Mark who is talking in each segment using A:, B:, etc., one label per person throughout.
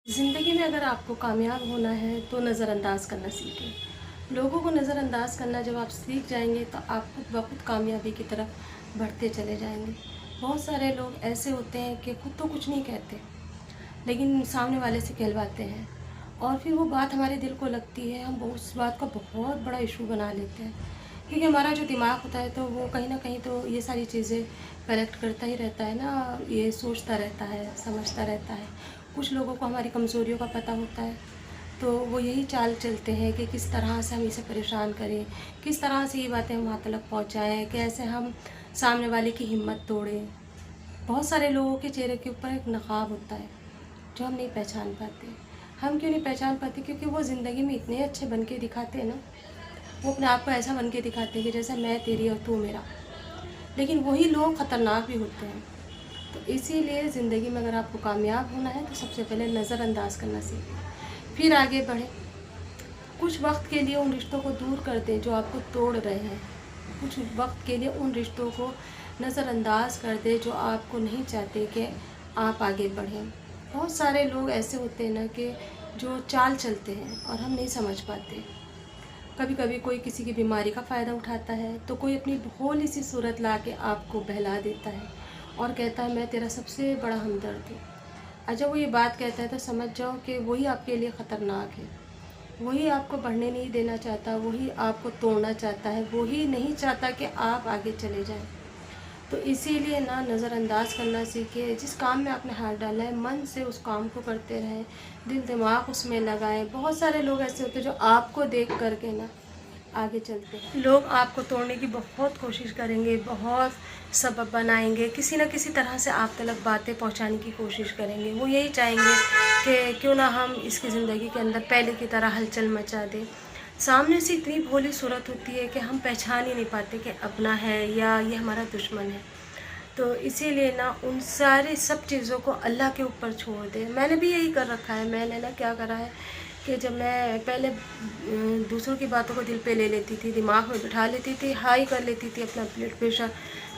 A: ज़िंदगी में अगर आपको कामयाब होना है तो नज़रअंदाज करना सीखें। लोगों को नज़रअंदाज करना जब आप सीख जाएंगे तो आप खुद ब खुद कामयाबी की तरफ बढ़ते चले जाएंगे। बहुत सारे लोग ऐसे होते हैं कि खुद तो कुछ नहीं कहते लेकिन सामने वाले से कहलवाते हैं और फिर वो बात हमारे दिल को लगती है, हम उस बात का बहुत बड़ा इशू बना लेते हैं। क्योंकि हमारा जो दिमाग होता है तो वो कहीं ना कहीं तो ये सारी चीज़ें कलेक्ट करता ही रहता है ना, ये सोचता रहता है, समझता रहता है। कुछ लोगों को हमारी कमज़ोरियों का पता होता है तो वो यही चाल चलते हैं कि किस तरह से हम इसे परेशान करें, किस तरह से ये बातें हम वहाँ तक पहुँचाएँ, कैसे हम सामने वाले की हिम्मत तोड़ें। बहुत सारे लोगों के चेहरे के ऊपर एक नकाब होता है जो हम नहीं पहचान पाते। हम क्यों नहीं पहचान पाते? क्योंकि वो ज़िंदगी में इतने अच्छे बन के दिखाते हैं ना, वो अपने आप को ऐसा बन के दिखाते हैं कि जैसे मैं तेरी और तू मेरा। लेकिन वही लोग ख़तरनाक भी होते हैं। तो इसीलिए ज़िंदगी में अगर आपको कामयाब होना है तो सबसे पहले नज़रअंदाज करना सीखें, फिर आगे बढ़ें। कुछ वक्त के लिए उन रिश्तों को दूर कर दें जो आपको तोड़ रहे हैं। कुछ वक्त के लिए उन रिश्तों को नज़रअंदाज कर दें जो आपको नहीं चाहते कि आप आगे बढ़ें। बहुत सारे लोग ऐसे होते हैं ना कि जो चाल चलते हैं और हम नहीं समझ पाते। कभी कभी कोई किसी की बीमारी का फ़ायदा उठाता है तो कोई अपनी भोली सी सूरत ला के आपको बहला देता है और कहता है मैं तेरा सबसे बड़ा हमदर्द हूँ। और जब वो ये बात कहता है तो समझ जाओ कि वही आपके लिए ख़तरनाक है। वही आपको बढ़ने नहीं देना चाहता, वही आपको तोड़ना चाहता है, वही नहीं चाहता कि आप आगे चले जाएं। तो इसीलिए ना नज़रअंदाज करना सीखिए। जिस काम में आपने हाथ डाला है मन से उस काम को करते रहें, दिल दिमाग उसमें लगाएं। बहुत सारे लोग ऐसे होते हैं जो आपको देख करके ना आगे चलते हैं। लोग आपको तोड़ने की बहुत कोशिश करेंगे, बहुत सबब बनाएंगे, किसी न किसी तरह से आप तक बातें पहुंचाने की कोशिश करेंगे। वो यही चाहेंगे कि क्यों ना हम इसकी ज़िंदगी के अंदर पहले की तरह हलचल मचा दें। सामने से इतनी भोली सूरत होती है कि हम पहचान ही नहीं पाते कि अपना है या ये हमारा दुश्मन है। तो इसीलिए ना उन सारी सब चीज़ों को अल्लाह के ऊपर छोड़ दें। मैंने भी यही कर रखा है। मैंने ना क्या करा है कि जब मैं पहले दूसरों की बातों को दिल पे ले लेती थी, दिमाग में बिठा लेती थी, हाई कर लेती थी अपना ब्लड प्रेशर।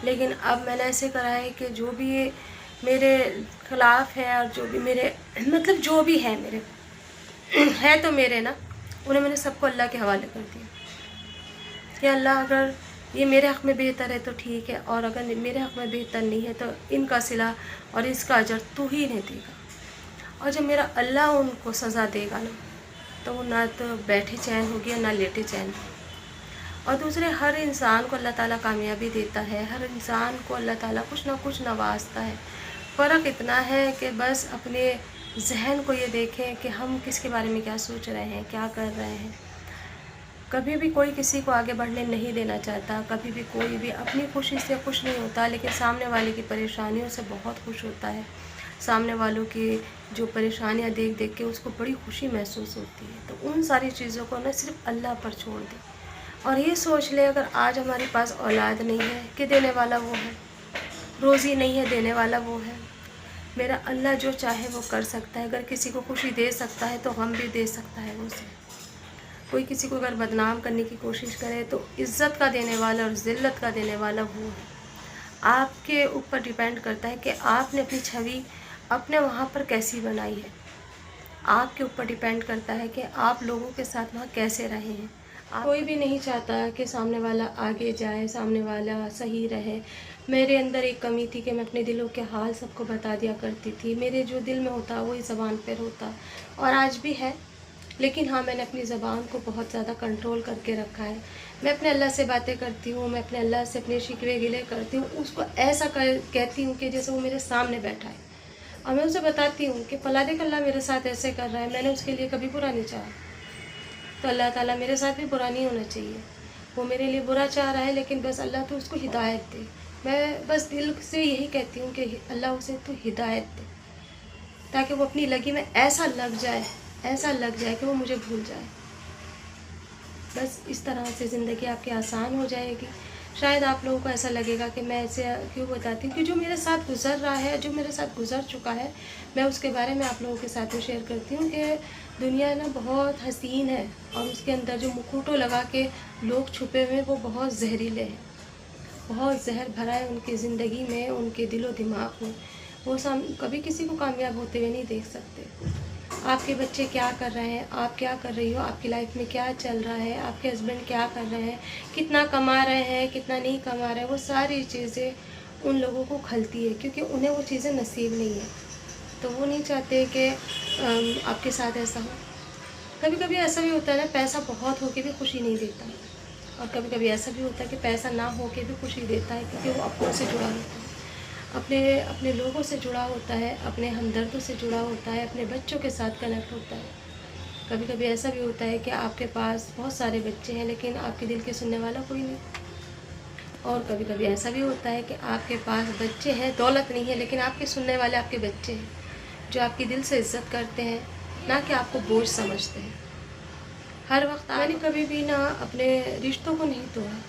A: लेकिन अब मैंने ऐसे करा है कि जो भी ये मेरे ख़िलाफ़ है और जो भी मेरे मतलब जो भी है मेरे है तो मेरे ना, उन्हें मैंने सबको अल्लाह के हवाले कर दिया कि अल्लाह अगर ये मेरे हक़ में बेहतर है तो ठीक है, और अगर मेरे हक़ में बेहतर नहीं है तो इनका सिला और इसका अजर तू ही नहीं देगा। और जब मेरा अल्लाह उनको सज़ा देगा ना, तो वो ना तो बैठे चैन होगी और ना लेटे चैन। और दूसरे हर इंसान को अल्लाह ताला कामयाबी देता है, हर इंसान को अल्लाह ताला कुछ ना कुछ नवाजता है। फ़र्क इतना है कि बस अपने जहन को ये देखें कि हम किसके बारे में क्या सोच रहे हैं, क्या कर रहे हैं। कभी भी कोई किसी को आगे बढ़ने नहीं देना चाहता, कभी भी कोई भी अपनी खुशी से खुश नहीं होता, लेकिन सामने वाले की परेशानियों से बहुत खुश होता है। सामने वालों की जो परेशानियां देख देख के उसको बड़ी खुशी महसूस होती है। तो उन सारी चीज़ों को ना सिर्फ अल्लाह पर छोड़ दें और ये सोच ले अगर आज हमारे पास औलाद नहीं है कि देने वाला वो है, रोज़ी नहीं है देने वाला वो है। मेरा अल्लाह जो चाहे वो कर सकता है। अगर किसी को खुशी दे सकता है तो गम भी दे सकता है उसे। कोई किसी को अगर बदनाम करने की कोशिश करे तो इज़्ज़त का देने वाला और ज़िल्लत का देने वाला वो है। आपके ऊपर डिपेंड करता है कि आपने अपनी छवि अपने वहाँ पर कैसी बनाई है। आपके ऊपर डिपेंड करता है कि आप लोगों के साथ वहाँ कैसे रहे हैं। कोई भी नहीं चाहता कि सामने वाला आगे जाए, सामने वाला सही रहे। मेरे अंदर एक कमी थी कि मैं अपने दिलों के हाल सबको बता दिया करती थी। मेरे जो दिल में होता वही ज़बान पर होता, और आज भी है। लेकिन हाँ, मैंने अपनी ज़बान को बहुत ज़्यादा कंट्रोल करके रखा है। मैं अपने अल्लाह से बातें करती हूँ, मैं अपने अल्लाह से अपने शिकवे गिले करती हूँ, उसको ऐसा कहती हूँ कि जैसे वो मेरे सामने बैठा है। और मैं उसे बताती हूँ कि फला देख अल्लाह मेरे साथ ऐसे कर रहा है, मैंने उसके लिए कभी बुरा नहीं चाहा, तो अल्लाह ताला मेरे साथ भी बुरा नहीं होना चाहिए। वो मेरे लिए बुरा चाह रहा है लेकिन बस अल्लाह तो उसको हिदायत दे। मैं बस दिल से यही कहती हूँ कि अल्लाह उसे तो हिदायत दे, ताकि वो अपनी लगी में ऐसा लग जाए, ऐसा लग जाए कि वो मुझे भूल जाए। बस इस तरह से ज़िंदगी आपकी आसान हो जाएगी। शायद आप लोगों को ऐसा लगेगा कि मैं ऐसे क्यों बताती हूँ, कि जो मेरे साथ गुज़र रहा है, जो मेरे साथ गुज़र चुका है, मैं उसके बारे में आप लोगों के साथ में शेयर करती हूँ कि दुनिया ना बहुत हसीन है और उसके अंदर जो मुखौटों लगा के लोग छुपे हुए हैं वो बहुत जहरीले हैं। बहुत जहर भरा है उनकी ज़िंदगी में, उनके दिलो दिमाग में। वो कभी किसी को कामयाब होते हुए नहीं देख सकते। आपके बच्चे क्या कर रहे हैं, आप क्या कर रही हो, आपकी लाइफ में क्या चल रहा है, आपके हस्बैंड क्या कर रहे हैं, कितना कमा रहे हैं, कितना नहीं कमा रहे हैं, वो सारी चीज़ें उन लोगों को खलती है, क्योंकि उन्हें वो चीज़ें नसीब नहीं है। तो वो नहीं चाहते कि आपके साथ ऐसा हो। कभी कभी ऐसा भी होता है ना, पैसा बहुत होके भी खुशी नहीं देता, और कभी कभी ऐसा भी होता है कि पैसा ना होके भी खुशी देता है, क्योंकि वो अपनों से जुड़ा होता है, अपने अपने लोगों से जुड़ा होता है, अपने हमदर्दों से जुड़ा होता है, अपने बच्चों के साथ कनेक्ट होता है। कभी कभी ऐसा भी होता है कि आपके पास बहुत सारे बच्चे हैं लेकिन आपके दिल के सुनने वाला कोई नहीं। और कभी कभी ऐसा भी होता है कि आपके पास बच्चे हैं, दौलत नहीं है, लेकिन आपके सुनने वाले आपके बच्चे हैं, जो आपकी दिल से इज़्ज़त करते हैं, ना कि आपको बोझ समझते हैं। हर वक्त मैंने कभी भी ना अपने रिश्तों को नहीं तोड़ा।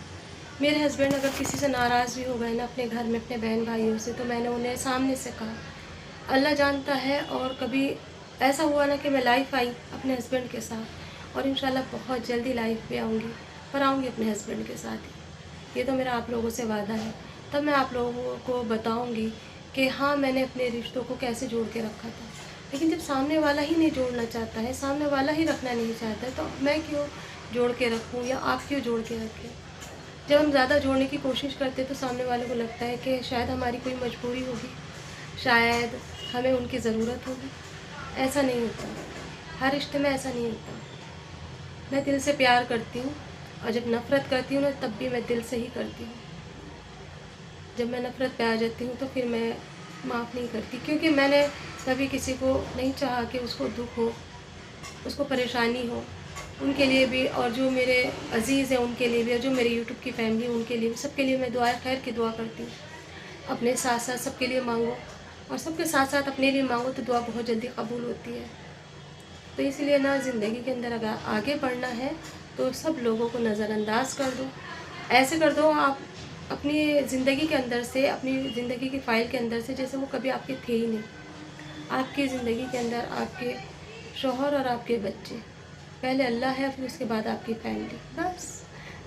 A: मेरे हस्बैंड अगर किसी से नाराज़ भी हो गए ना अपने घर में अपने बहन भाइयों से, तो मैंने उन्हें सामने से कहा, अल्लाह जानता है। और कभी ऐसा हुआ ना कि मैं लाइफ आई अपने हस्बैंड के साथ, और इंशाल्लाह बहुत जल्दी लाइफ पे आऊँगी, पर आऊँगी अपने हस्बैंड के साथ ही। ये तो मेरा आप लोगों से वादा है। तब मैं आप लोगों को बताऊँगी कि हाँ, मैंने अपने रिश्तों को कैसे जोड़ के रखा था। लेकिन जब सामने वाला ही नहीं जोड़ना चाहता है, सामने वाला ही रखना नहीं चाहता है, तो मैं क्यों जोड़ के रखूँ, या आप क्यों जोड़ के रखें। जब हम ज़्यादा जोड़ने की कोशिश करते हैं तो सामने वाले को लगता है कि शायद हमारी कोई मजबूरी होगी, शायद हमें उनकी ज़रूरत होगी। ऐसा नहीं होता, हर रिश्ते में ऐसा नहीं होता। मैं दिल से प्यार करती हूँ, और जब नफ़रत करती हूँ ना, तब भी मैं दिल से ही करती हूँ। जब मैं नफ़रत पे आ जाती हूँ तो फिर मैं माफ़ नहीं करती, क्योंकि मैंने कभी किसी को नहीं चाहा कि उसको दुख हो, उसको परेशानी हो। उनके लिए भी, और जो मेरे अज़ीज़ हैं उनके लिए भी, और जो मेरे यूट्यूब की फैमिली है उनके लिए भी, सबके लिए मैं दुआ खैर की दुआ करती हूँ। अपने साथ साथ सबके लिए मांगो, और सबके साथ साथ अपने लिए मांगो, तो दुआ बहुत जल्दी कबूल होती है। तो इसलिए ना, ज़िंदगी के अंदर अगर आगे बढ़ना है तो सब लोगों को नज़रअंदाज कर दो। ऐसे कर दो आप अपनी ज़िंदगी के अंदर से, अपनी ज़िंदगी की फ़ाइल के अंदर से, जैसे वो कभी आपके थे ही नहीं। आपकी ज़िंदगी के अंदर आपके शौहर और आपके बच्चे, पहले अल्लाह है, फिर उसके बाद आपकी फैमिली। बस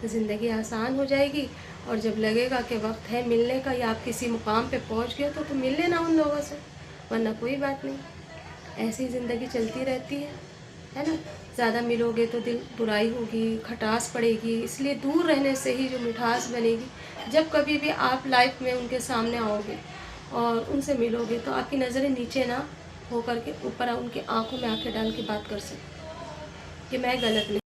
A: ज़िंदगी आसान हो जाएगी। और जब लगेगा कि वक्त है मिलने का, या आप किसी मुकाम पे पहुंच गए तो मिल लेना उन लोगों से, वरना कोई बात नहीं। ऐसी ज़िंदगी चलती रहती है ना। ज़्यादा मिलोगे तो दिल बुराई होगी, खटास पड़ेगी, इसलिए दूर रहने से ही जो मिठास बनेगी। जब कभी भी आप लाइफ में उनके सामने आओगे और उनसे मिलोगे, तो आपकी नज़रें नीचे ना हो करके ऊपर उनकी आंखों में आंखें डाल के बात कर सकते कि मैं गलत नहीं।